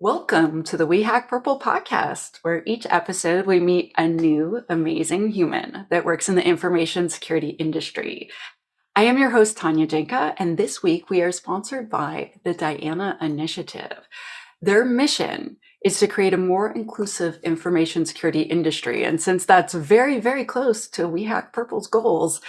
Welcome to the We Hack Purple podcast, where each episode we meet a new, amazing human that works in the information security industry. I am your host, Tanya Janca, and this week we are sponsored by the Diana Initiative. Their mission is to create a more inclusive information security industry. And since that's very, very close to We Hack Purple's goals,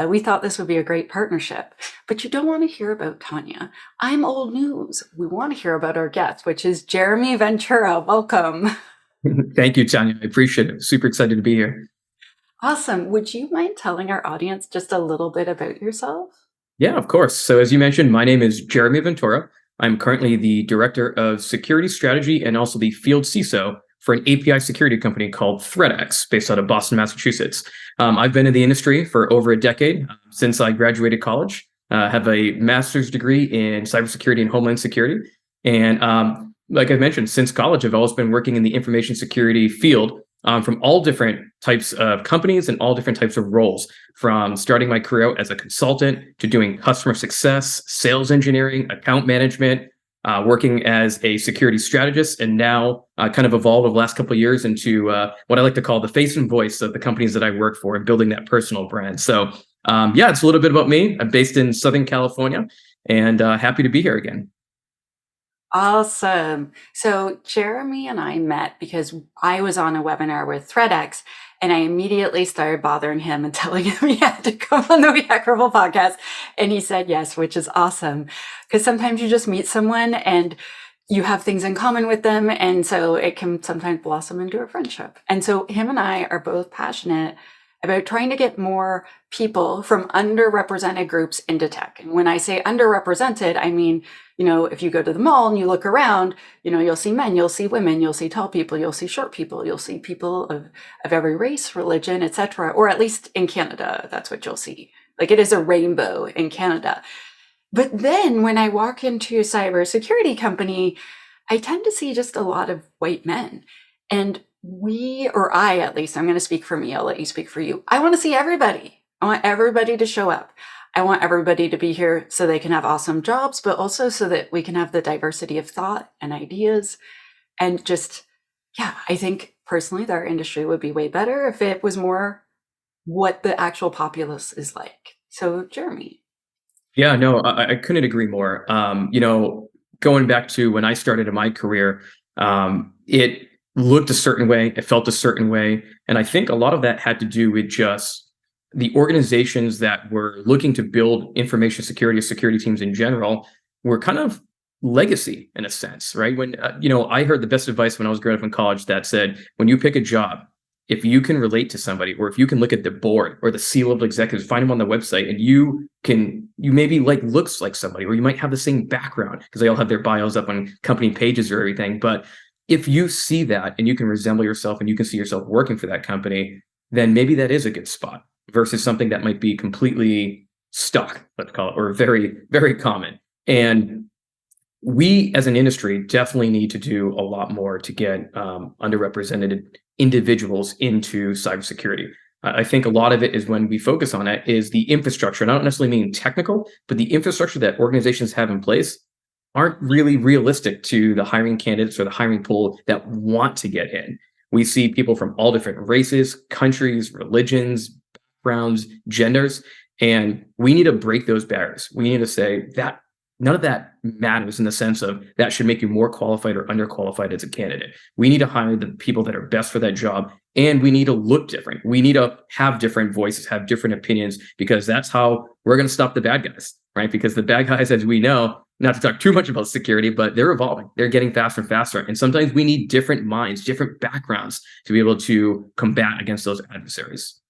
we thought this would be a great partnership. But you don't want to hear about Tanya. I'm old news. We want to hear about our guest, which is Jeremy Ventura. Welcome. Thank you, Tanya. I appreciate it. Super excited to be here. Awesome. Would you mind telling our audience just a little bit about yourself? Yeah, of course. So as you mentioned, my name is Jeremy Ventura. I'm currently the Director of Security Strategy and also the Field CISO for an API security company called ThreatX, based out of Boston, Massachusetts. I've been in the industry for over a decade since I graduated college. Have a master's degree in cybersecurity and homeland security. And like I mentioned, since college, I've always been working in the information security field from all different types of companies and all different types of roles, from starting my career out as a consultant to doing customer success, sales engineering, account management, working as a security strategist, and now kind of evolved over the last couple of years into what I like to call the face and voice of the companies that I work for and building that personal brand. So yeah, it's a little bit about me. I'm based in Southern California and happy to be here again. Awesome. So Jeremy and I met because I was on a webinar with ThreatX, and I immediately started bothering him and telling him he had to come on the We Hack Purple podcast. And he said yes, which is awesome. Because sometimes you just meet someone and you have things in common with them. And so it can sometimes blossom into a friendship. And so him and I are both passionate about trying to get more people from underrepresented groups into tech. And when I say underrepresented, I mean, if you go to the mall and you look around, you'll see men, you'll see women, you'll see tall people, you'll see short people, you'll see people of every race, religion, etc. Or at least in Canada, that's what you'll see. Like, it is a rainbow in Canada. But then when I walk into a cybersecurity company, I tend to see just a lot of white men. And I at least, I'm going to speak for me, I'll let you speak for you. I want to see everybody. I want everybody to show up. I want everybody to be here so they can have awesome jobs, but also so that we can have the diversity of thought and ideas. And just, yeah, I think personally that our industry would be way better if it was more what the actual populace is like. So, Jeremy. Yeah, no, I couldn't agree more. Going back to when I started in my career, it looked a certain way, it felt a certain way. And I think a lot of that had to do with just the organizations that were looking to build information security teams in general were kind of legacy in a sense, right? When, I heard the best advice when I was growing up in college that said, when you pick a job, if you can relate to somebody, or if you can look at the board or the C-level executives, find them on the website, and you maybe looks like somebody, or you might have the same background because they all have their bios up on company pages or everything. But if you see that and you can resemble yourself and you can see yourself working for that company, then maybe that is a good spot versus something that might be completely stuck, let's call it, or very, very common. And we as an industry definitely need to do a lot more to get underrepresented individuals into cybersecurity. I think a lot of it is, when we focus on it, is the infrastructure. And I don't necessarily mean technical, but the infrastructure that organizations have in place aren't really realistic to the hiring candidates or the hiring pool that want to get in. We see people from all different races, countries, religions, backgrounds, genders, and we need to break those barriers. We need to say that none of that matters in the sense of that should make you more qualified or underqualified as a candidate. We need to hire the people that are best for that job, and we need to look different. We need to have different voices, have different opinions, because that's how we're going to stop the bad guys, right? Because the bad guys, as we know, not to talk too much about security, but they're evolving. They're getting faster and faster. And sometimes we need different minds, different backgrounds to be able to combat against those adversaries.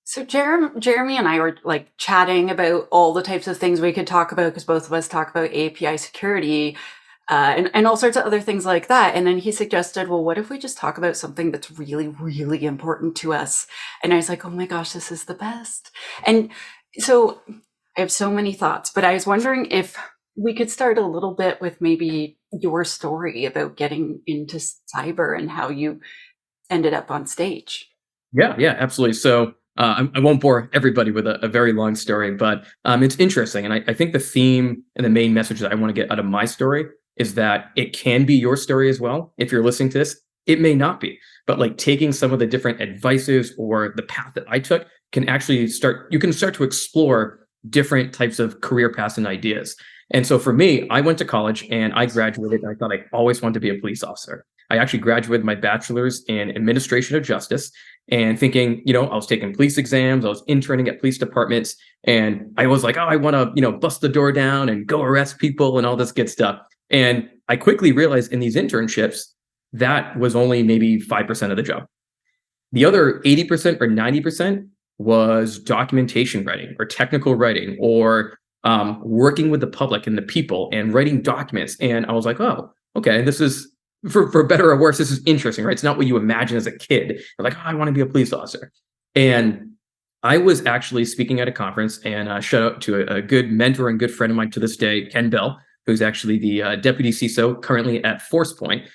So Jeremy and I were chatting about all the types of things we could talk about, because both of us talk about API security and all sorts of other things like that. And then he suggested, well, what if we just talk about something that's really, really important to us? And I was like, oh my gosh, this is the best. And so I have so many thoughts, but I was wondering if we could start a little bit with maybe your story about getting into cyber and how you ended up on stage. Yeah, absolutely. So I won't bore everybody with a very long story, but it's interesting. And I think the theme and the main message that I want to get out of my story is that it can be your story as well. If you're listening to this, it may not be, but like taking some of the different advices or the path that I took can actually you can start to explore different types of career paths and ideas. And so for me, I went to college and I graduated, and I thought I always wanted to be a police officer. I actually graduated my bachelor's in administration of justice, and thinking, I was taking police exams, I was interning at police departments, and I was like, oh, I want to, bust the door down and go arrest people and all this good stuff. And I quickly realized in these internships, that was only maybe 5% of the job. The other 80% or 90% was documentation writing or technical writing, or working with the public and the people and writing documents. And I was like, oh, okay, this is, for better or worse, this is interesting, right? It's not what you imagine as a kid. You're like, oh, I want to be a police officer. And I was actually speaking at a conference, and shout out to a good mentor and good friend of mine to this day, Ken Bell, who's actually the deputy CISO currently at ForcePoint.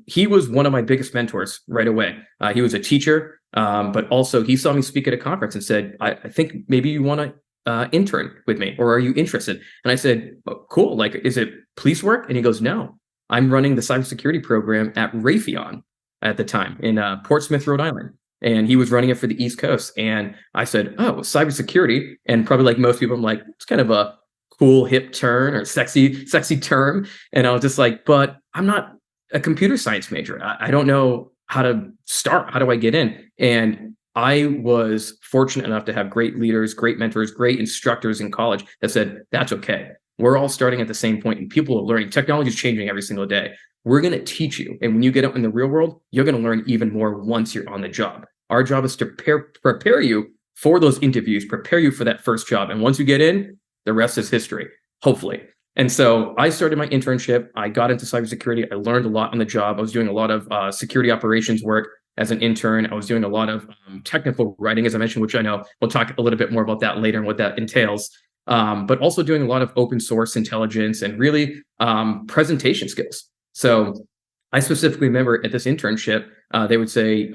He was one of my biggest mentors right away. He was a teacher, but also he saw me speak at a conference and said, I think maybe you want to intern with me, or are you interested? And I said, oh, cool. Like, is it police work? And he goes, no, I'm running the cybersecurity program at Raytheon at the time in Portsmouth, Rhode Island. And he was running it for the East Coast. And I said, oh, cybersecurity. And probably like most people, I'm like, it's kind of a cool, hip turn or sexy term. And I was just like, but I'm not a computer science major. I don't know how to start. How do I get in? And I was fortunate enough to have great leaders, great mentors, great instructors in college that said, that's okay. We're all starting at the same point, and people are learning. Technology is changing every single day. We're going to teach you. And when you get out in the real world, you're going to learn even more once you're on the job. Our job is to prepare you for those interviews, prepare you for that first job. And once you get in, the rest is history, hopefully. And so I started my internship. I got into cybersecurity. I learned a lot on the job. I was doing a lot of security operations work as an intern. I was doing a lot of technical writing, as I mentioned, which I know we'll talk a little bit more about that later and what that entails. But also doing a lot of open source intelligence and really presentation skills. So I specifically remember at this internship, they would say,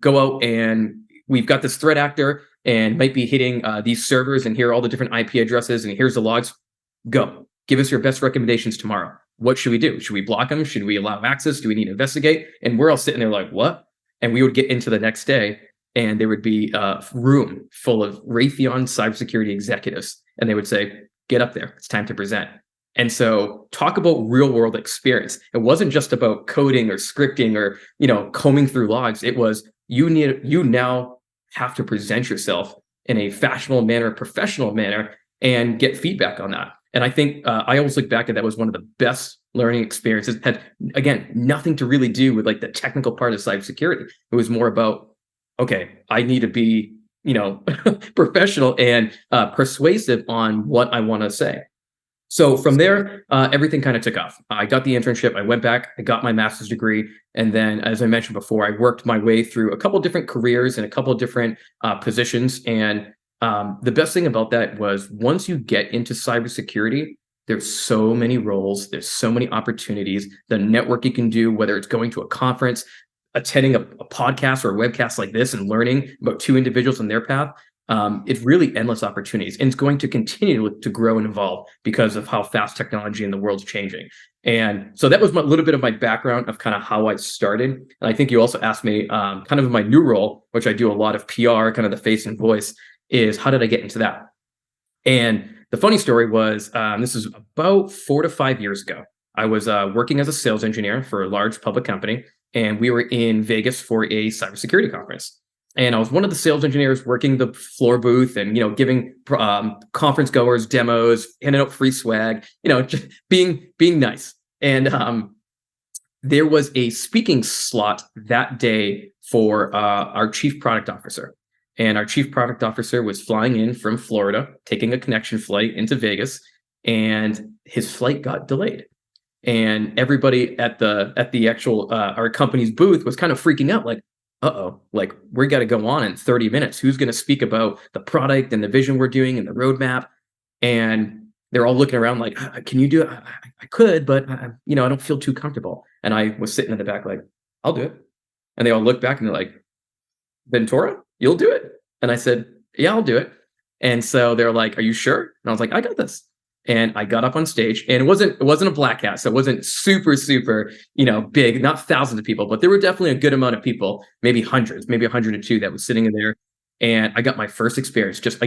go out and we've got this threat actor and might be hitting these servers, and here are all the different IP addresses, and here's the logs. Go. Give us your best recommendations tomorrow. What should we do? Should we block them? Should we allow access? Do we need to investigate? And we're all sitting there like, what? And we would get into the next day, and there would be a room full of Raytheon cybersecurity executives. And they would say, get up there. It's time to present. And so talk about real world experience. It wasn't just about coding or scripting or, combing through logs. It was, you now have to present yourself in a fashionable manner, professional manner, and get feedback on that. And I think I always look back at that was one of the best learning experiences. It had, again, nothing to really do with like the technical part of cybersecurity. It was more about, okay, I need to be, professional and persuasive on what I want to say. So from there, everything kind of took off. I got the internship. I went back. I got my master's degree. And then, as I mentioned before, I worked my way through a couple different careers and a couple different positions. And the best thing about that was once you get into cybersecurity, there's so many roles, there's so many opportunities, the network you can do, whether it's going to a conference, attending a podcast or a webcast like this and learning about two individuals and their path. It's really endless opportunities, and it's going to continue to grow and evolve because of how fast technology in the world's changing. And so that was a little bit of my background of kind of how I started. And I think you also asked me kind of my new role, which I do a lot of PR, kind of the face and voice, is how did I get into that? And the funny story was, this is about 4 to 5 years ago. I was working as a sales engineer for a large public company, and we were in Vegas for a cybersecurity conference. And I was one of the sales engineers working the floor booth and, giving conference goers demos, handing out free swag, just being nice. And there was a speaking slot that day for our chief product officer. And our chief product officer was flying in from Florida, taking a connection flight into Vegas, and his flight got delayed. And everybody at the actual our company's booth was kind of freaking out, like, uh-oh, like we got to go on in 30 minutes. Who's going to speak about the product and the vision we're doing and the roadmap? And they're all looking around like, can you do it? I could, but I don't feel too comfortable. And I was sitting in the back like, I'll do it. And they all look back and they're like, Ventura, you'll do it? And I said, yeah, I'll do it. And so they're like, are you sure? And I was like, I got this. And I got up on stage, and it wasn't a black hat, so it wasn't super, super, big, not thousands of people, but there were definitely a good amount of people, maybe hundreds, maybe 102 that was sitting in there. And I got my first experience, just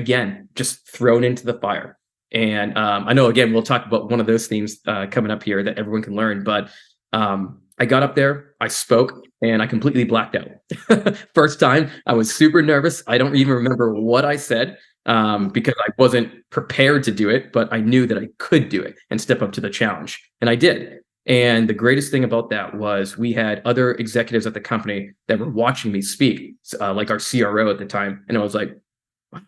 thrown into the fire. And I know, again, we'll talk about one of those themes coming up here that everyone can learn. But I got up there, I spoke, and I completely blacked out. First time, I was super nervous. I don't even remember what I said because I wasn't prepared to do it, but I knew that I could do it and step up to the challenge. And I did. And the greatest thing about that was we had other executives at the company that were watching me speak, like our CRO at the time. And I was like, wow,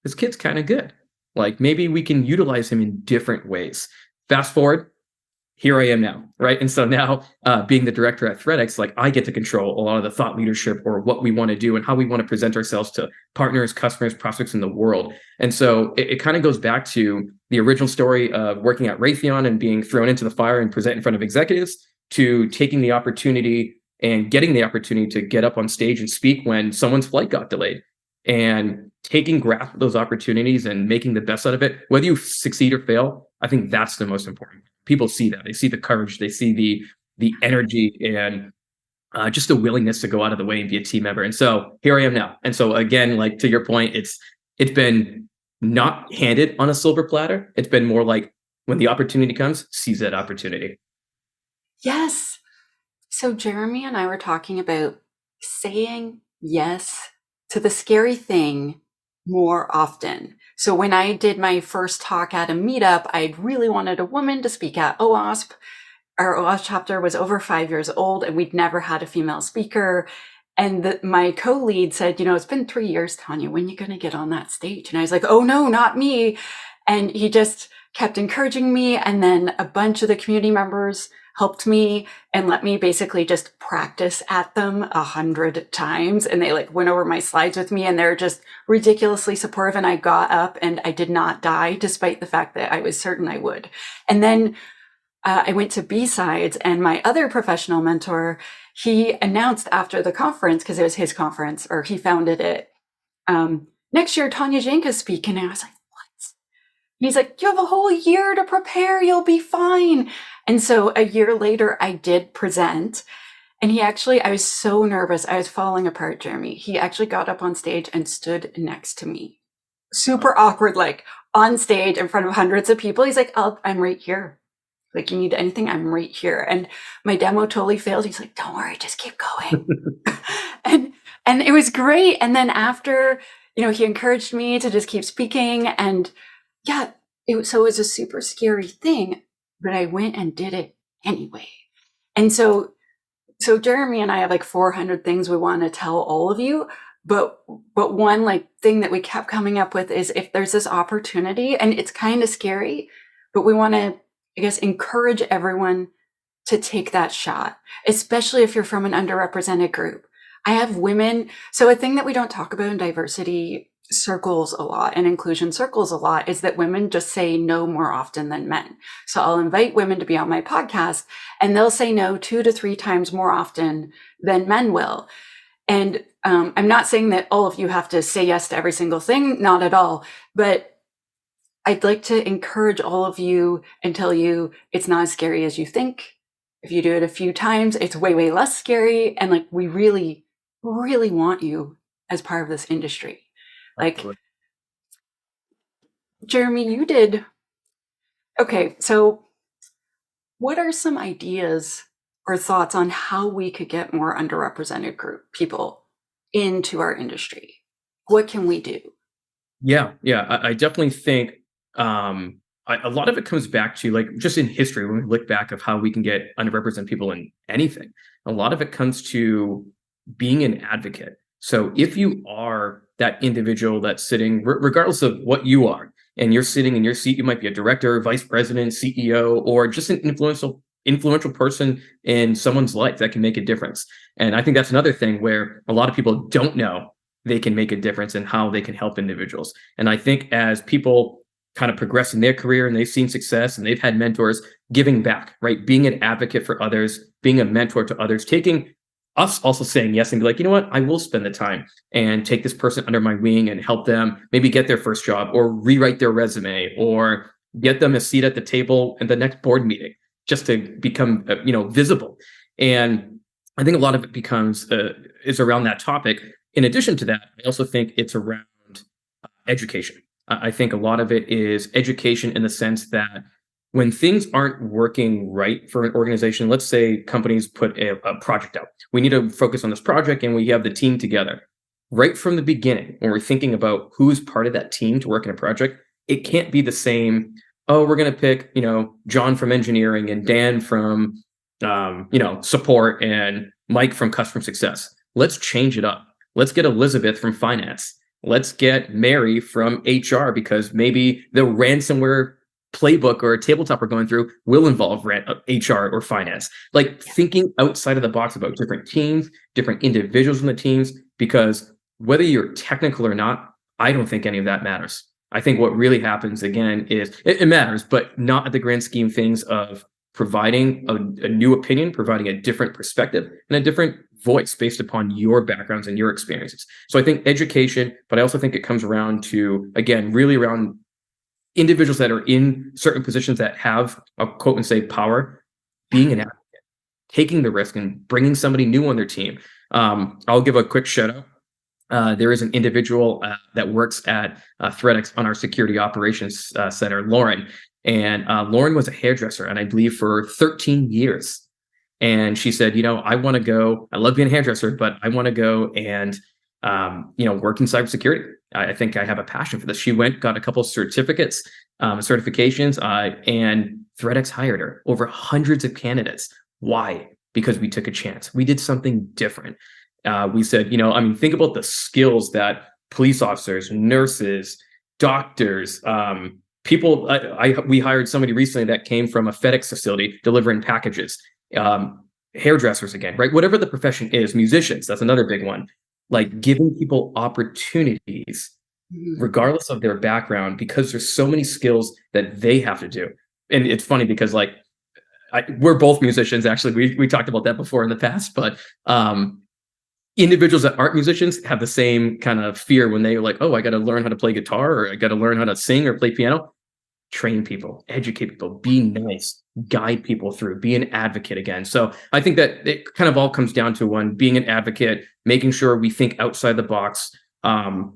this kid's kind of good. Like maybe we can utilize him in different ways. Fast forward, here I am now, right? And so now, being the director at ThreatX, like I get to control a lot of the thought leadership or what we want to do and how we want to present ourselves to partners, customers, prospects in the world. And so it kind of goes back to the original story of working at Raytheon and being thrown into the fire and present in front of executives, to taking the opportunity and getting the opportunity to get up on stage and speak when someone's flight got delayed, and taking grasp of those opportunities and making the best out of it. Whether you succeed or fail, I think that's the most important. People see that. They see the courage. They see the energy and just the willingness to go out of the way and be a team member. And so here I am now. And so again, like to your point, it's been not handed on a silver platter. It's been more like when the opportunity comes, seize that opportunity. Yes. So Jeremy and I were talking about saying yes to the scary thing more often. So when I did my first talk at a meetup, I really wanted a woman to speak at OWASP. Our OWASP chapter was over 5 years old, and we'd never had a female speaker. And my co-lead said, it's been 3 years, Tanya, when are you going to get on that stage? And I was like, oh no, not me. And he just kept encouraging me. And then a bunch of the community members helped me and let me basically just practice at them 100 times. And they went over my slides with me, and they're just ridiculously supportive. And I got up and I did not die, despite the fact that I was certain I would. And then I went to B-Sides, and my other professional mentor, he announced after the conference, because it was his conference, or he founded it, next year, Tanya Janca speaking. And I was like, what? And he's like, you have a whole year to prepare. You'll be fine. And so a year later, I did present. And I was so nervous. I was falling apart, Jeremy. He actually got up on stage and stood next to me. Super awkward, on stage in front of hundreds of people. He's like, I'm right here. You need anything? I'm right here. And my demo totally failed. He's like, don't worry, just keep going. and it was great. And then after, he encouraged me to just keep speaking. And yeah, it was a super scary thing, but I went and did it anyway. And so Jeremy and I have 400 things we want to tell all of you. But one thing that we kept coming up with is, if there's this opportunity, and it's kind of scary, but we want to, encourage everyone to take that shot, especially if you're from an underrepresented group. I have women. So a thing that we don't talk about in diversity circles a lot and inclusion circles a lot is that women just say no more often than men. So I'll invite women to be on my podcast, and they'll say no 2 to 3 times more often than men will. And I'm not saying that all of you have to say yes to every single thing, not at all, but I'd like to encourage all of you and tell you it's not as scary as you think. If you do it a few times, it's way, way less scary. And we really, really want you as part of this industry. Jeremy, you did. Okay, so what are some ideas or thoughts on how we could get more underrepresented group people into our industry? What can we do? Yeah. I definitely think a lot of it comes back to just in history, when we look back of how we can get underrepresented people in anything. A lot of it comes to being an advocate. So if you are that individual that's sitting, regardless of what you are, and you're sitting in your seat, you might be a director, vice president, CEO, or just an influential person in someone's life that can make a difference. And I think that's another thing where a lot of people don't know they can make a difference in how they can help individuals. And I think as people kind of progress in their career and they've seen success and they've had mentors, giving back, right? Being an advocate for others, being a mentor to others, taking us also saying yes and be like, you know what, I will spend the time and take this person under my wing and help them maybe get their first job or rewrite their resume or get them a seat at the table in the next board meeting just to become, visible. And I think a lot of it becomes is around that topic. In addition to that, I also think it's around education. I think a lot of it is education in the sense that when things aren't working right for an organization, let's say companies put a project out, we need to focus on this project and we have the team together. Right from the beginning, when we're thinking about who's part of that team to work in a project, it can't be the same. Oh, we're going to pick, John from engineering and Dan from, support and Mike from customer success. Let's change it up. Let's get Elizabeth from finance. Let's get Mary from HR, because maybe the ransomware playbook or a tabletop we're going through will involve HR or finance. Like thinking outside of the box about different teams, different individuals in the teams, because whether you're technical or not, I don't think any of that matters. I think what really happens again is it matters, but not at the grand scheme of things of providing a new opinion, providing a different perspective and a different voice based upon your backgrounds and your experiences. So I think education, but I also think it comes around to, again, really around individuals that are in certain positions that have, I'll quote and say, power, being an advocate, taking the risk and bringing somebody new on their team. I'll give a quick shout out. There is an individual that works at ThreatX on our security operations center, Lauren. And Lauren was a hairdresser, and I believe for 13 years. And she said, I want to go, I love being a hairdresser, but I want to go and, work in cybersecurity. I think I have a passion for this. She went, got a couple of certificates, certifications, and ThreatX hired her over hundreds of candidates. Why? Because we took a chance. We did something different. We said, think about the skills that police officers, nurses, doctors, people. We hired somebody recently that came from a FedEx facility delivering packages. Hairdressers again, right? Whatever the profession is, musicians, that's another big one. Like giving people opportunities, regardless of their background, because there's so many skills that they have to do. And it's funny because we're both musicians, actually. We talked about that before in the past, but individuals that aren't musicians have the same kind of fear when they're like, oh, I got to learn how to play guitar, or I got to learn how to sing or play piano. Train people, educate people, be nice, guide people through, be an advocate again. So I think that it kind of all comes down to one, being an advocate, making sure we think outside the box. One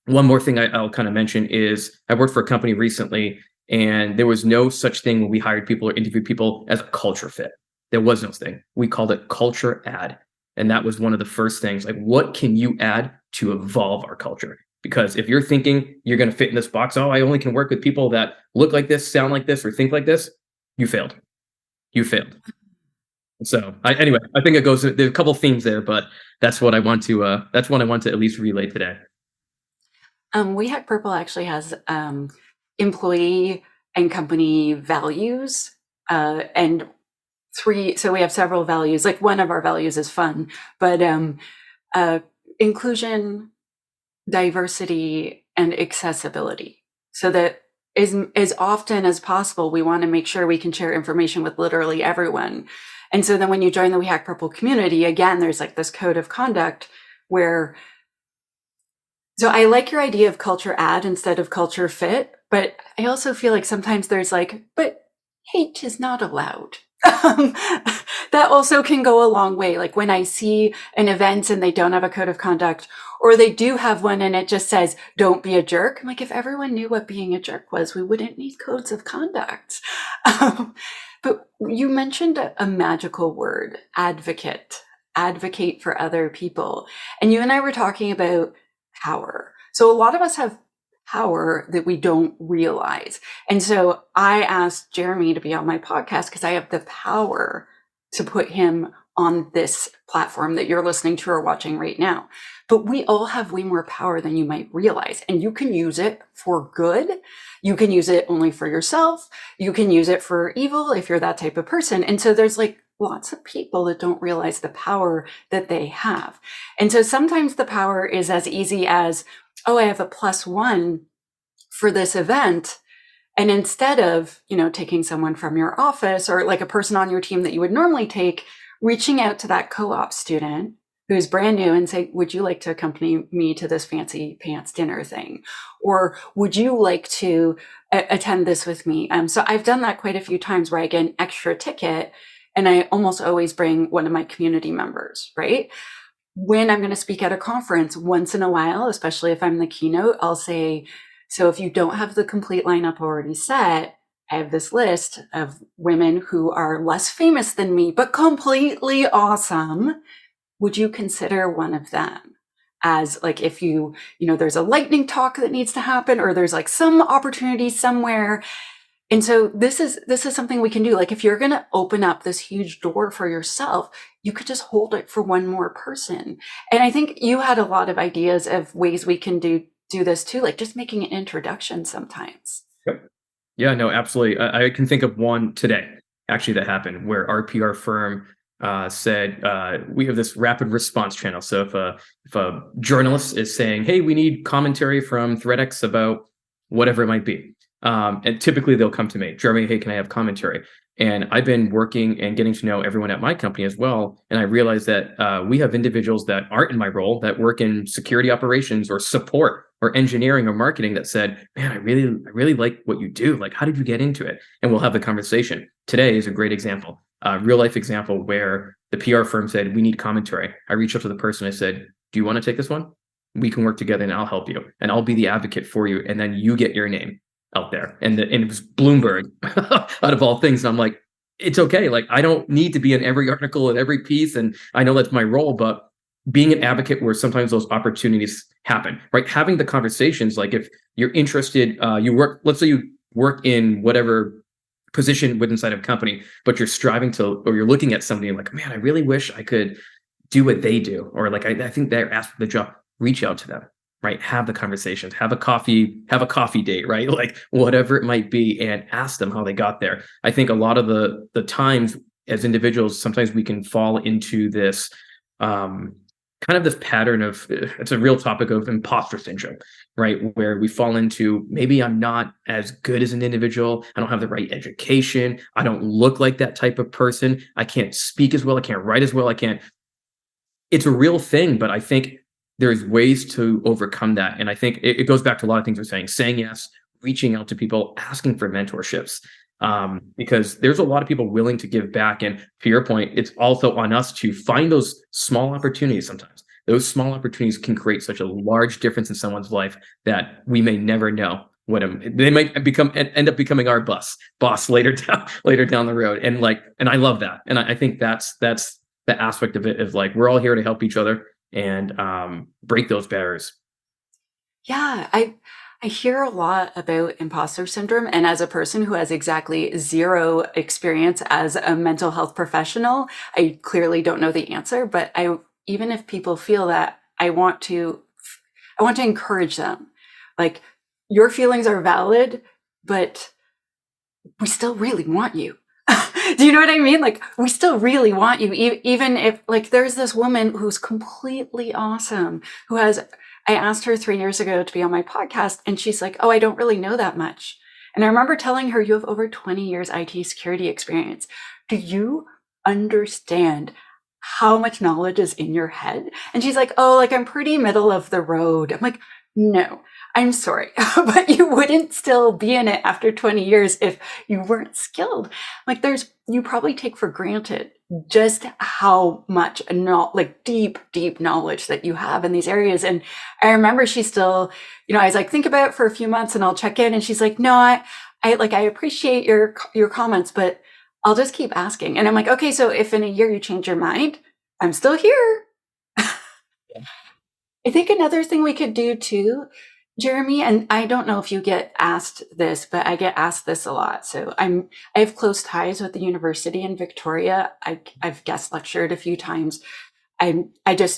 more thing I'll kind of mention is I worked for a company recently, and there was no such thing when we hired people or interviewed people as a culture fit. There was no thing. We called it culture add. And that was one of the first things, like, what can you add to evolve our culture? Because if you're thinking you're going to fit in this box, oh, I only can work with people that look like this, sound like this, or think like this, you failed. You failed. So anyway, I think it goes, there's a couple themes there, but that's what I want to at least relay today. We Hack Purple actually has employee and company values, and so we have several values. Like one of our values is fun, but inclusion, diversity, and accessibility. So that as often as possible, we want to make sure we can share information with literally everyone. And so then when you join the We Hack Purple community, again, there's like this code of conduct where, so I like your idea of culture add instead of culture fit, but I also feel like sometimes there's like, but hate is not allowed. That also can go a long way. Like when I see an event and they don't have a code of conduct, or they do have one and it just says, don't be a jerk. I'm like, if everyone knew what being a jerk was, we wouldn't need codes of conduct. But you mentioned a magical word, advocate for other people. And you and I were talking about power. So a lot of us have power that we don't realize. And so I asked Jeremy to be on my podcast because I have the power to put him on this platform that you're listening to or watching right now. But we all have way more power than you might realize. And you can use it for good. You can use it only for yourself. You can use it for evil if you're that type of person. And so there's like lots of people that don't realize the power that they have. And so sometimes the power is as easy as, oh, I have a +1 for this event. And instead of, taking someone from your office or like a person on your team that you would normally take, reaching out to that co-op student who's brand new and say, would you like to accompany me to this fancy pants dinner thing? Or would you like to attend this with me? So I've done that quite a few times where I get an extra ticket, and I almost always bring one of my community members, right? When I'm going to speak at a conference, once in a while, especially if I'm the keynote, I'll say, so if you don't have the complete lineup already set, I have this list of women who are less famous than me, but completely awesome. Would you consider one of them? As like, if there's a lightning talk that needs to happen, or there's like some opportunity somewhere. And so this is something we can do. Like, if you're going to open up this huge door for yourself, you could just hold it for one more person. And I think you had a lot of ideas of ways we can do this too, like just making an introduction sometimes. Yep. Yeah, no, absolutely. I can think of one today, actually, that happened where our PR firm said we have this rapid response channel. So if a journalist is saying, "Hey, we need commentary from ThreatX about whatever it might be," and typically they'll come to me, "Jeremy, hey, can I have commentary?" And I've been working and getting to know everyone at my company as well, and I realized that we have individuals that aren't in my role that work in security operations or support or engineering or marketing that said, "Man, I really like what you do. Like, how did you get into it?" And we'll have the conversation. Today is a great example, real life example where the PR firm said, "We need commentary." I reached out to the person. I said, "Do you want to take this one? We can work together and I'll help you and I'll be the advocate for you. And then you get your name out there." And it was Bloomberg out of all things. And I'm like, it's okay. Like, I don't need to be in every article and every piece. And I know that's my role, but being an advocate where sometimes those opportunities happen, right? Having the conversations, like if you're interested, let's say you work in whatever position within inside of a company, but you're striving to, or you're looking at somebody and like, "Man, I really wish I could do what they do." Or like, I think they're asked for the job. Reach out to them, right? Have the conversations, have a coffee date, right? Like whatever it might be, and ask them how they got there. I think a lot of the times as individuals, sometimes we can fall into this, kind of this pattern of, it's a real topic of imposter syndrome, right? Where we fall into, maybe I'm not as good as an individual. I don't have the right education. I don't look like that type of person. I can't speak as well. I can't write as well. It's a real thing, but I think there's ways to overcome that. And I think it goes back to a lot of things we're saying yes, reaching out to people, asking for mentorships, because there's a lot of people willing to give back. And to your point, it's also on us to find those small opportunities sometimes. Those small opportunities can create such a large difference in someone's life that we may never know they might end up becoming our boss later down the road. And I love that. And I think that's the aspect of it, is like, we're all here to help each other and break those barriers. Yeah, I hear a lot about imposter syndrome, and as a person who has exactly zero experience as a mental health professional, I clearly don't know the answer, but even if people feel that, I want to encourage them. Like, your feelings are valid, but we still really want you. Do you know what I mean? Like, we still really want you, even if, like, there's this woman who's completely awesome, I asked her 3 years ago to be on my podcast, and she's like, "Oh, I don't really know that much." And I remember telling her, "You have over 20 years IT security experience. Do you understand how much knowledge is in your head?" And she's like, "Oh, like, I'm pretty middle of the road." I'm like, "No, I'm sorry, but you wouldn't still be in it after 20 years if you weren't skilled." Like, you probably take for granted just how much deep knowledge that you have in these areas. And I remember she still, I was like, "Think about it for a few months and I'll check in." And she's like, "No, I appreciate your comments, but I'll just keep asking." And I'm like, "Okay, so if in a year you change your mind, I'm still here." I think another thing we could do too, Jeremy, and I don't know if you get asked this, but I get asked this a lot. So I have close ties with the university in Victoria. I've guest lectured a few times. I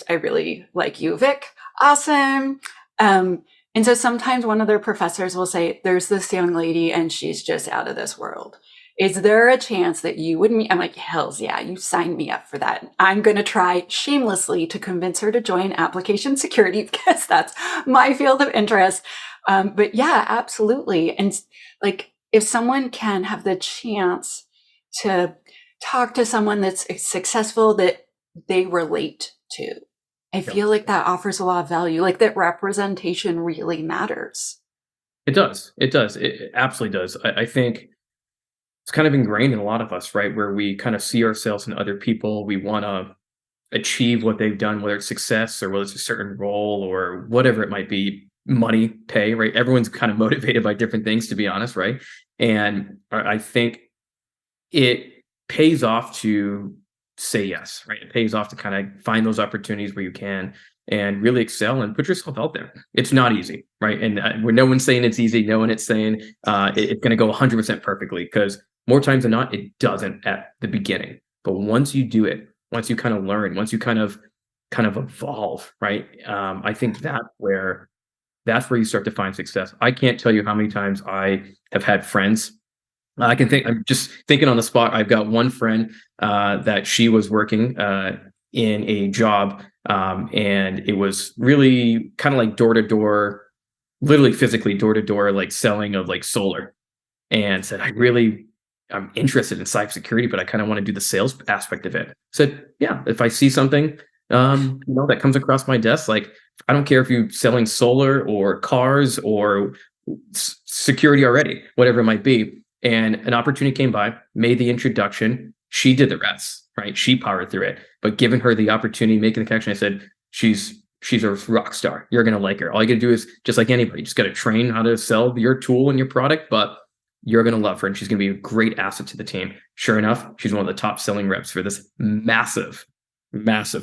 really like you, Vic. Awesome. And so sometimes one of their professors will say, "There's this young lady and she's just out of this world. Is there a chance that you would meet?" I'm like, "Hells yeah, you signed me up for that. I'm going to try shamelessly to convince her to join application security because that's my field of interest." But yeah, absolutely. And like, if someone can have the chance to talk to someone that's successful that they relate to, I Yep. feel like that offers a lot of value, like that representation really matters. It does. It does. It absolutely does. I think it's kind of ingrained in a lot of us, right? Where we kind of see ourselves in other people. We want to achieve what they've done, whether it's success or whether it's a certain role or whatever it might be, money, pay, right? Everyone's kind of motivated by different things, to be honest, right? And I think it pays off to say yes, right? It pays off to kind of find those opportunities where you can and really excel and put yourself out there. It's not easy, right? And where no one's saying it's easy, no one is saying it's going to go 100% perfectly, because more times than not, it doesn't at the beginning. But once you do it, once you kind of learn, once you kind of evolve, right? I think that's where you start to find success. I can't tell you how many times I have had friends. I can think. I'm just thinking on the spot. I've got one friend that she was working in a job, and it was really kind of like door to door, literally physically door to door, like selling of like solar. And said, I'm interested in cybersecurity, but I kind of want to do the sales aspect of it. Said, yeah, if I see something, that comes across my desk, like I don't care if you're selling solar or cars or security already, whatever it might be. And an opportunity came by, made the introduction. She did the rest, right? She powered through it. But given her the opportunity, making the connection, I said, she's a rock star. You're gonna like her. All you gotta do is just like anybody, you just gotta train how to sell your tool and your product, but you're gonna love her and she's gonna be a great asset to the team. Sure enough, she's one of the top selling reps for this massive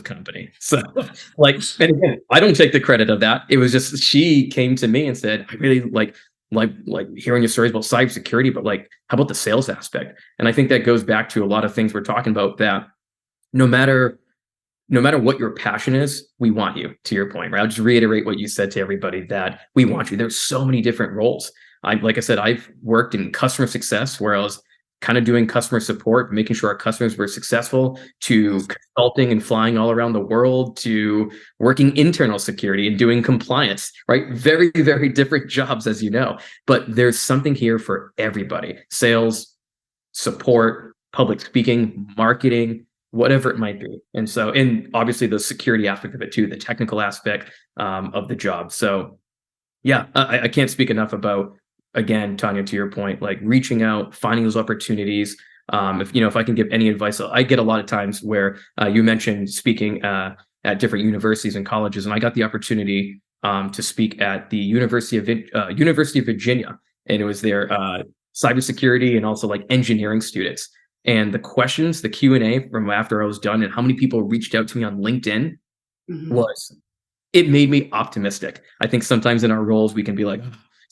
company. So like, and again, I don't take the credit of that. It was just she came to me and said, I really like hearing your stories about cybersecurity, but like, how about the sales aspect? And I think that goes back to a lot of things we're talking about, that no matter what your passion is, we want you, to your point, right? I'll just reiterate what you said to everybody, that we want you. There's so many different roles. Like I said, I've worked in customer success where I was kind of doing customer support, making sure our customers were successful, to consulting and flying all around the world, to working internal security and doing compliance, right? Very, very different jobs, as you know, but there's something here for everybody: sales, support, public speaking, marketing, whatever it might be. And so, and obviously the security aspect of it too, the technical aspect of the job. So yeah, I can't speak enough about, again, Tanya, to your point, like reaching out, finding those opportunities. If I can give any advice, I get a lot of times where you mentioned speaking at different universities and colleges, and I got the opportunity to speak at the University of Virginia, and it was their cybersecurity and also like engineering students. And the questions, the Q&A from after I was done, and how many people reached out to me on LinkedIn Mhm. was, it made me optimistic. I think sometimes in our roles we can be like,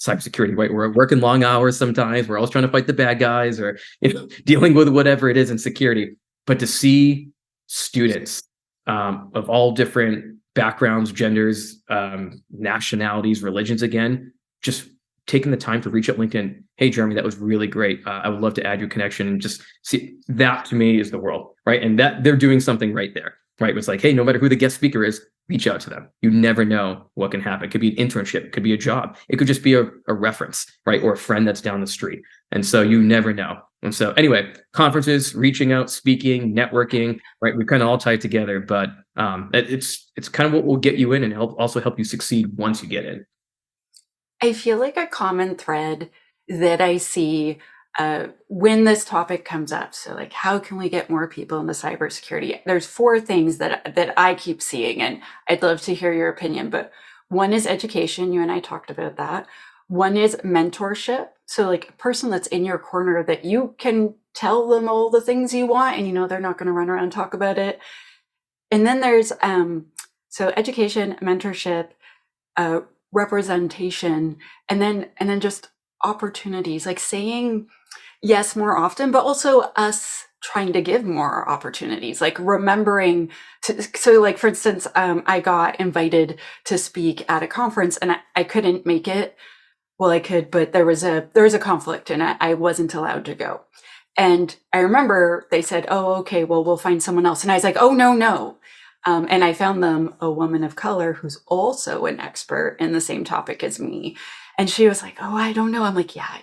cybersecurity, right? We're working long hours sometimes. We're always trying to fight the bad guys, or dealing with whatever it is in security. But to see students of all different backgrounds, genders, nationalities, religions, again, just taking the time to reach out LinkedIn. Hey, Jeremy, that was really great. I would love to add your connection. And just see, that to me is the world, right? And that they're doing something right there, right? It's like, hey, no matter who the guest speaker is, reach out to them. You never know what can happen. It could be an internship, it could be a job, it could just be a reference, right? Or a friend that's down the street. And so you never know. And so anyway, conferences, reaching out, speaking, networking, right? We kind of all tie it together, but it's kind of what will get you in and help you succeed once you get in. I feel like a common thread that I see when this topic comes up, so like, how can we get more people into cybersecurity? There's four things that I keep seeing, and I'd love to hear your opinion. But one is education. You and I talked about that. One is mentorship. So like a person that's in your corner that you can tell them all the things you want, and they're not going to run around and talk about it. And then there's so education, mentorship, uh, representation, and then just opportunities, like saying yes more often, but also us trying to give more opportunities, like remembering to. So like, for instance, I got invited to speak at a conference, and I couldn't make it. Well, I could, but there was a conflict, and I wasn't allowed to go. And I remember they said, oh, okay, well, we'll find someone else. And I was like, oh, no. And I found them a woman of color who's also an expert in the same topic as me. And she was like, oh, I don't know. I'm like, yeah,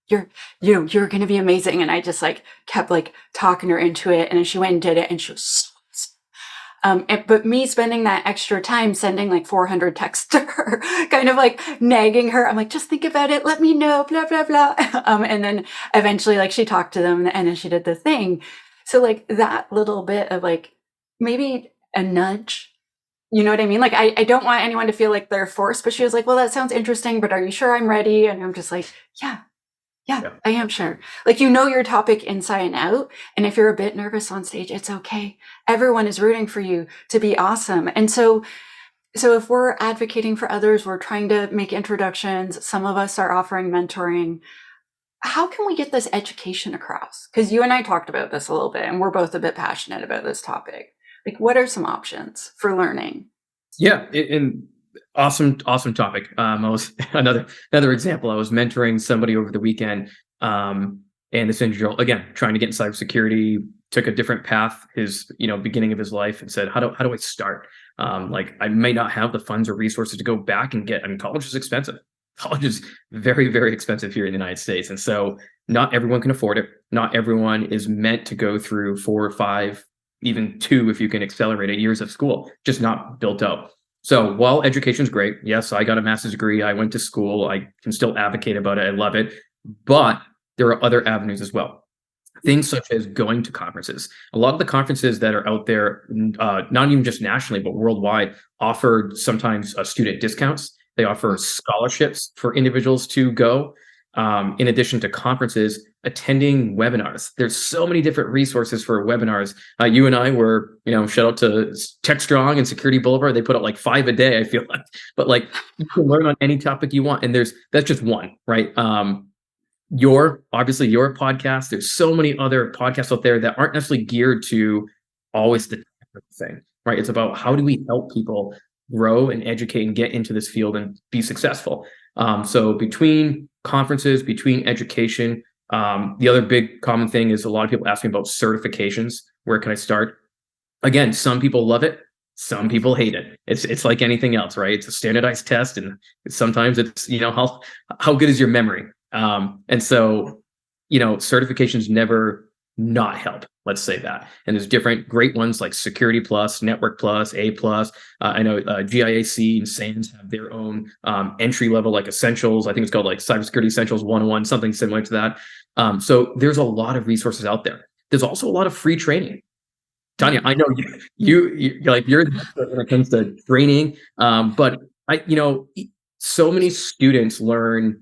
you're going to be amazing. And I just like kept like talking her into it. And then she went and did it, and she was so But me spending that extra time sending like 400 texts to her, kind of like nagging her. I'm like, just think about it. Let me know, blah, blah, blah. And then eventually like she talked to them and then she did the thing. So like that little bit of like maybe a nudge, you know what I mean? Like, I don't want anyone to feel like they're forced, but she was like, well, that sounds interesting, but are you sure I'm ready? And I'm just like, yeah, Yeah. I am sure. Like, you know your topic inside and out. And if you're a bit nervous on stage, it's okay. Everyone is rooting for you to be awesome. And so if we're advocating for others, we're trying to make introductions, some of us are offering mentoring. How can we get this education across? Because you and I talked about this a little bit, and we're both a bit passionate about this topic. Like, what are some options for learning? Yeah, and awesome, awesome topic. I was another example. I was mentoring somebody over the weekend, and this individual again trying to get in cybersecurity took a different path. His beginning of his life, and said, how do I start? Like I may not have the funds or resources to go back and get. I mean, college is expensive. College is very, very expensive here in the United States, and so not everyone can afford it. Not everyone is meant to go through 4 or 5, even 2 if you can accelerate it, years of school, just not built out. So while education is great, yes, I got a master's degree, I went to school, I can still advocate about it, I love it, but there are other avenues as well. Things such as going to conferences. A lot of the conferences that are out there, not even just nationally, but worldwide, offer sometimes student discounts. They offer scholarships for individuals to go. In addition to conferences, attending webinars. There's so many different resources for webinars. You and I were, shout out to TechStrong and Security Boulevard. They put out like 5 a day, I feel like. But like you can learn on any topic you want. And that's just one, right? Obviously your podcast. There's so many other podcasts out there that aren't necessarily geared to always the technical thing, right? It's about how do we help people grow and educate and get into this field and be successful. So between conferences, between education, the other big common thing is a lot of people ask me about certifications. Where can I start? Again, some people love it. Some people hate it. It's like anything else, right? It's a standardized test, and sometimes it's how good is your memory? And so certifications never not help. Let's say that. And there's different great ones like Security Plus, Network Plus, A Plus. I know GIAC and SANS have their own entry level, like essentials. I think it's called like Cybersecurity Essentials 101, something similar to that. So there's a lot of resources out there. There's also a lot of free training. Tanya, I know you're the expert when it comes to training, but so many students learn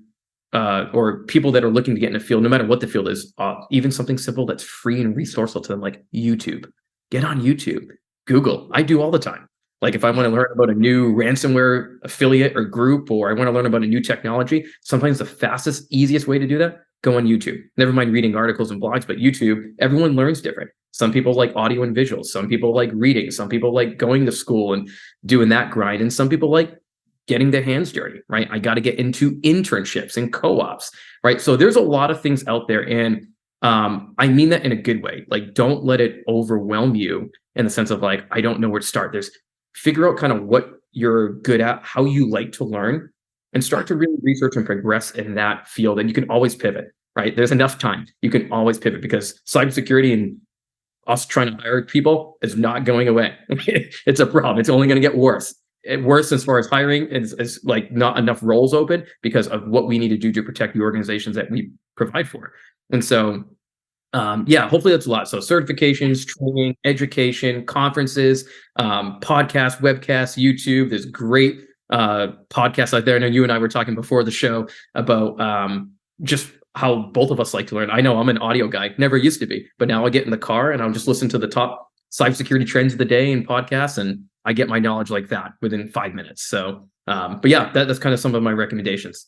or people that are looking to get in a field, no matter what the field is, even something simple that's free and resourceful to them, like YouTube. Get on YouTube, Google. I do all the time. Like if I want to learn about a new ransomware affiliate or group, or I want to learn about a new technology, sometimes the fastest, easiest way to do that, go on YouTube. Never mind reading articles and blogs, but YouTube, everyone learns different. Some people like audio and visuals. Some people like reading. Some people like going to school and doing that grind. And some people like getting their hands dirty, right? I got to get into internships and co-ops, right? So there's a lot of things out there. And I mean that in a good way. Like, don't let it overwhelm you in the sense of like, I don't know where to start. Figure out kind of what you're good at, how you like to learn, and start to really research and progress in that field. And you can always pivot, right? There's enough time. You can always pivot, because cybersecurity and us trying to hire people is not going away. It's a problem. It's only going to get worse. Worse as far as hiring is like not enough roles open because of what we need to do to protect the organizations that we provide for. And so, hopefully that's a lot. So certifications, training, education, conferences, podcasts, webcasts, YouTube. There's great podcasts out there. I know you and I were talking before the show about just how both of us like to learn. I know I'm an audio guy, never used to be, but now I get in the car and I'll just listen to the top cybersecurity trends of the day and podcasts, and I get my knowledge like that within 5 minutes. So, but yeah, that's kind of some of my recommendations.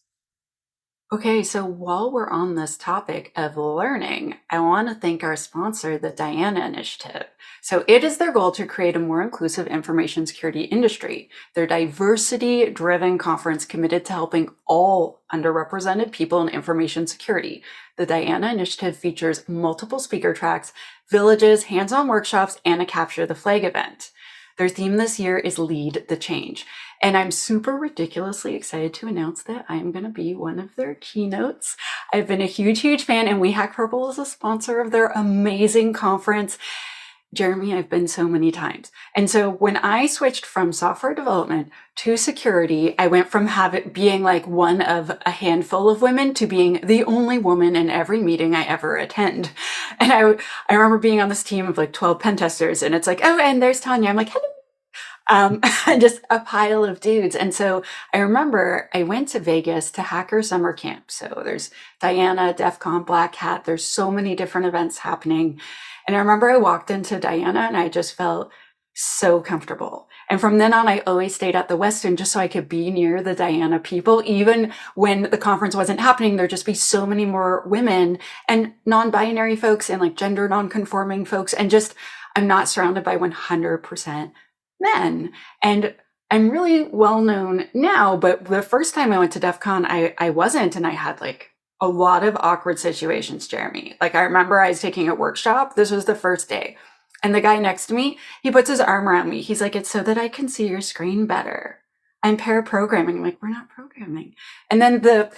Okay, so while we're on this topic of learning, I want to thank our sponsor, the Diana Initiative. So it is their goal to create a more inclusive information security industry. Their diversity-driven conference committed to helping all underrepresented people in information security. The Diana Initiative features multiple speaker tracks, villages, hands-on workshops, and a Capture the Flag event. Their theme this year is Lead the Change. And I'm super ridiculously excited to announce that I am going to be one of their keynotes. I've been a huge, huge fan, and We Hack Purple is a sponsor of their amazing conference. Jeremy, I've been so many times. And so when I switched from software development to security, I went from being like one of a handful of women to being the only woman in every meeting I ever attend. And I remember being on this team of like 12 pen testers, and it's like, oh, and there's Tanya. I'm like, hello. Just a pile of dudes. And so I remember I went to Vegas to Hacker Summer Camp. So there's Diana, DEF CON, Black Hat. There's so many different events happening. And I remember I walked into Diana and I just felt so comfortable. And from then on, I always stayed at the Westin just so I could be near the Diana people. Even when the conference wasn't happening, there'd just be so many more women and non-binary folks and like gender non-conforming folks. And just, I'm not surrounded by 100% men. And I'm really well known now, but the first time I went to DEF CON, I wasn't. And I had like a lot of awkward situations, Jeremy. Like I remember I was taking a workshop. This was the first day. And the guy next to me, he puts his arm around me. He's like, it's so that I can see your screen better. I'm pair programming. I'm like, we're not programming. And then the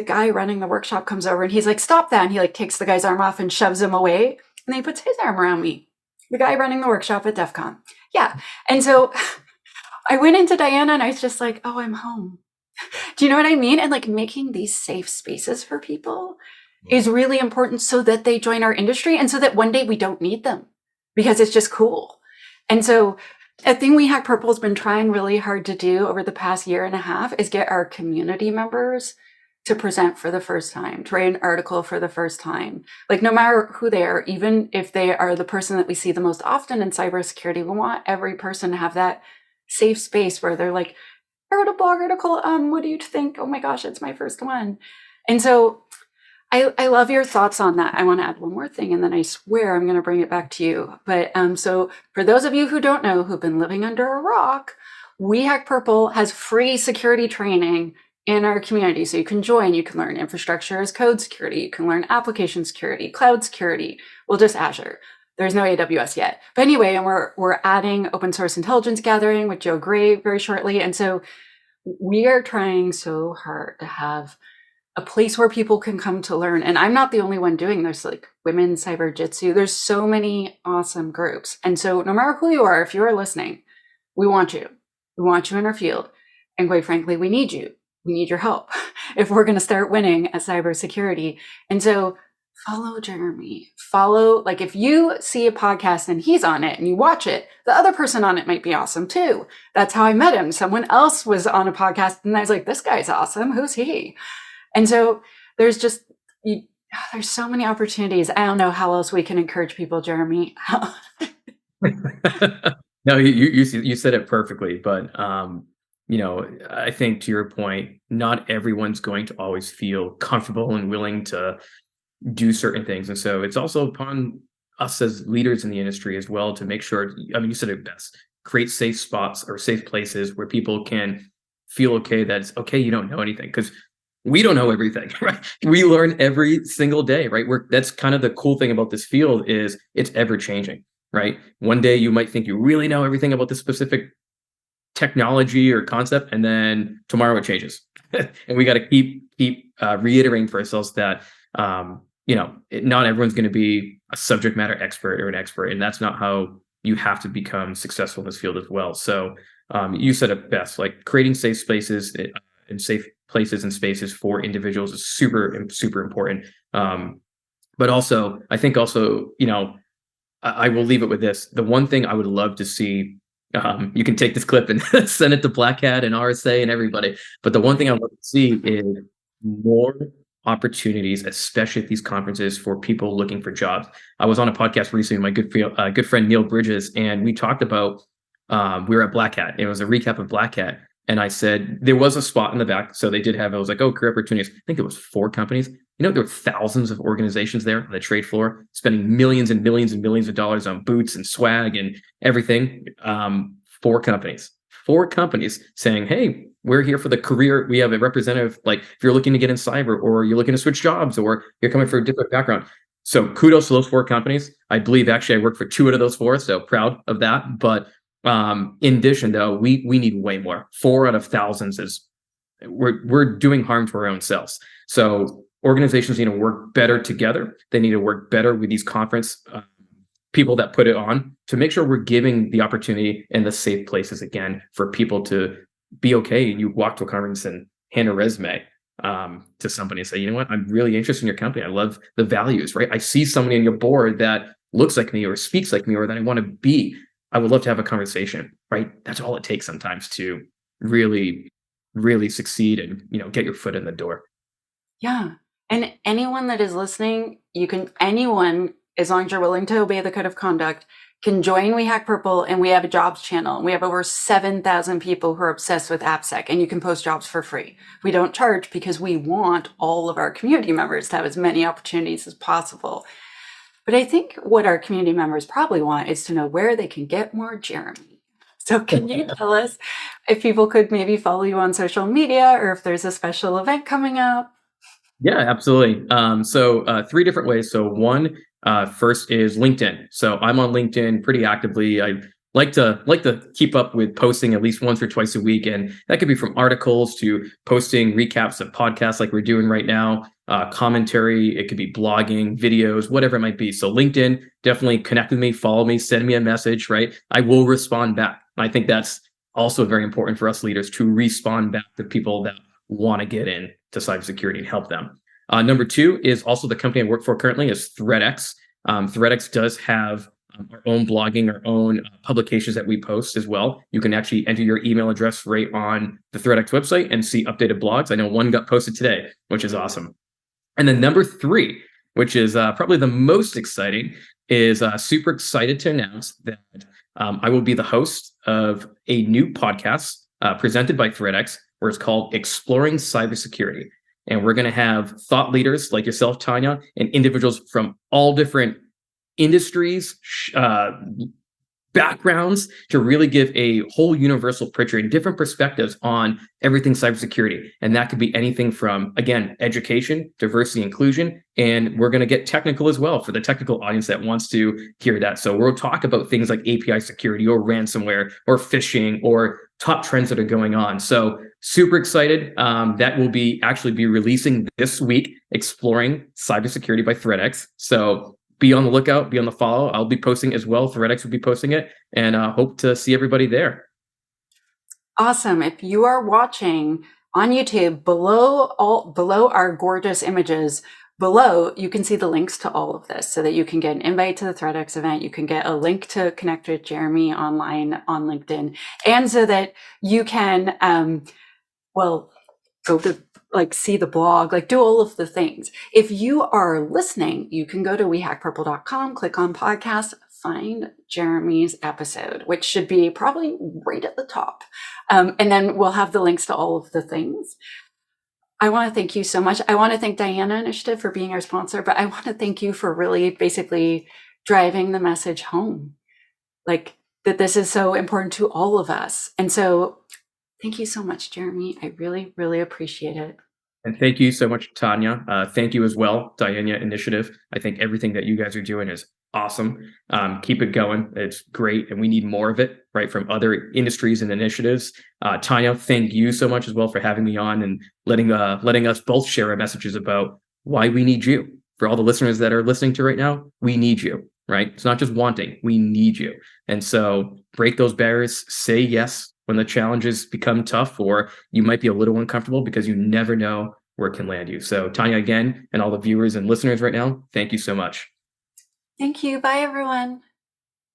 guy running the workshop comes over and he's like, stop that. And he like takes the guy's arm off and shoves him away. And then he puts his arm around me. The guy running the workshop at DEF CON. Yeah. And so I went into Diana and I was just like, oh, I'm home. Do you know what I mean? And like making these safe spaces for people is really important so that they join our industry and so that one day we don't need them because it's just cool. And so a thing We Hack Purple has been trying really hard to do over the past year and a half is get our community members to present for the first time, to write an article for the first time. Like no matter who they are, even if they are the person that we see the most often in cybersecurity, we want every person to have that safe space where they're like, I wrote a blog article. What do you think? Oh my gosh, it's my first one. And so I love your thoughts on that. I want to add one more thing, and then I swear I'm going to bring it back to you. But so for those of you who don't know, who've been living under a rock, We Hack Purple has free security training in our community. So you can join, you can learn infrastructure as code security, you can learn application security, cloud security, well, just Azure. There's no AWS yet. But anyway, and we're adding open source intelligence gathering with Joe Gray very shortly. And so we are trying so hard to have a place where people can come to learn. And I'm not the only one doing this, like Women Cyber Jitsu. There's so many awesome groups. And so no matter who you are, if you are listening, we want you. We want you in our field. And quite frankly, we need you. We need your help if we're going to start winning at cybersecurity. And so follow Jeremy. Follow, like if you see a podcast and he's on it and you watch it, the other person on it might be awesome too. That's how I met him. Someone else was on a podcast and I was like, this guy's awesome. Who's he? And so there's just, there's so many opportunities. I don't know how else we can encourage people, Jeremy. No, you said it perfectly, but I think to your point, not everyone's going to always feel comfortable and willing to do certain things. And so it's also upon us as leaders in the industry as well to make sure, I mean, you said it best, create safe spots or safe places where people can feel okay that it's okay, you don't know anything, because we don't know everything, right? We learn every single day, right? That's kind of the cool thing about this field is it's ever changing, right? One day you might think you really know everything about this specific technology or concept, and then tomorrow it changes. And we got to keep reiterating for ourselves that not everyone's going to be a subject matter expert or an expert, and that's not how you have to become successful in this field as well. So you said it best, like creating safe spaces and safe places and spaces for individuals is super important. But also, I think also, I will leave it with this. The one thing I would love to see, you can take this clip and send it to Black Hat and RSA and everybody. But the one thing I would love to see is more opportunities, especially at these conferences, for people looking for jobs. I was on a podcast recently with my good friend Neil Bridges, and we talked about, we were at Black Hat. It was a recap of Black Hat. And I said, there was a spot in the back. So they did have, I was like, oh, career opportunities. I think there was 4 companies. There were thousands of organizations there on the trade floor, spending millions and millions and millions of dollars on boots and swag and everything. 4 companies saying, hey, we're here for the career. We have a representative, like if you're looking to get in cyber or you're looking to switch jobs or you're coming for a different background. So kudos to those 4 companies. I believe actually I worked for 2 out of those 4. So proud of that. But in addition, though, we need way more. 4 out of thousands is we're doing harm to our own selves. So organizations need to work better together. They need to work better with these conference people that put it on, to make sure we're giving the opportunity and the safe places again for people to be okay. And you walk to a conference and hand a resume to somebody and say, you know what, I'm really interested in your company. I love the values, right? I see somebody on your board that looks like me or speaks like me or that I want to be. I would love to have a conversation, right? That's all it takes sometimes to really, really succeed and, get your foot in the door. Yeah. And anyone that is listening, anyone, as long as you're willing to obey the code of conduct, can join We Hack Purple, and we have a jobs channel. We have over 7,000 people who are obsessed with AppSec, and you can post jobs for free. We don't charge because we want all of our community members to have as many opportunities as possible. But I think what our community members probably want is to know where they can get more Jeremy. So can you tell us if people could maybe follow you on social media, or if there's a special event coming up? Yeah, absolutely. So 3 different ways. So one, first is LinkedIn. So I'm on LinkedIn pretty actively. I like to keep up with posting at least once or twice a week, and that could be from articles to posting recaps of podcasts like we're doing right now, commentary. It could be blogging, videos, whatever it might be. So LinkedIn, definitely connect with me, follow me, send me a message. Right, I will respond back. I think that's also very important for us leaders to respond back to people that want to get into cybersecurity and help them. Number 2 is also the company I work for currently is ThreatX. ThreatX does have our own blogging, our own publications that we post as well. You can actually enter your email address right on the ThreatX website and see updated blogs. I know one got posted today, which is awesome. And then number 3, which is probably the most exciting, is super excited to announce that I will be the host of a new podcast presented by ThreatX, where it's called Exploring Cybersecurity. And we're going to have thought leaders like yourself, Tanya, and individuals from all different industries, backgrounds, to really give a whole universal picture and different perspectives on everything cybersecurity. And that could be anything from, again, education, diversity, inclusion, and we're going to get technical as well for the technical audience that wants to hear that. So we'll talk about things like API security or ransomware or phishing or top trends that are going on. So super excited. That will actually be releasing this week, Exploring Cybersecurity by ThreatX. So be on the lookout, be on the follow. I'll be posting as well. ThreatX will be posting it, and hope to see everybody there. Awesome. If you are watching on YouTube, below our gorgeous images, below you can see the links to all of this, so that you can get an invite to the ThreatX event. You can get a link to connect with Jeremy online on LinkedIn, and so that you can, go to see the blog, do all of the things. If you are listening, you can go to wehackpurple.com, click on podcast, find Jeremy's episode, which should be probably right at the top. And then we'll have the links to all of the things. I want to thank you so much. I want to thank Diana Initiative for being our sponsor, but I want to thank you for really basically driving the message home, that this is so important to all of us. And so thank you so much, Jeremy. I really, really appreciate it. And thank you so much, Tanya. Thank you as well, Diana Initiative. I think everything that you guys are doing is awesome. Keep it going. It's great. And we need more of it, right, from other industries and initiatives. Tanya, thank you so much as well for having me on and letting us both share our messages about why we need you. For all the listeners that are listening to right now, we need you, right? It's not just wanting, we need you. And so break those barriers, say yes when the challenges become tough, or you might be a little uncomfortable, because you never know where it can land you. So Tanya, again, and all the viewers and listeners right now, thank you so much. Thank you. Bye, everyone.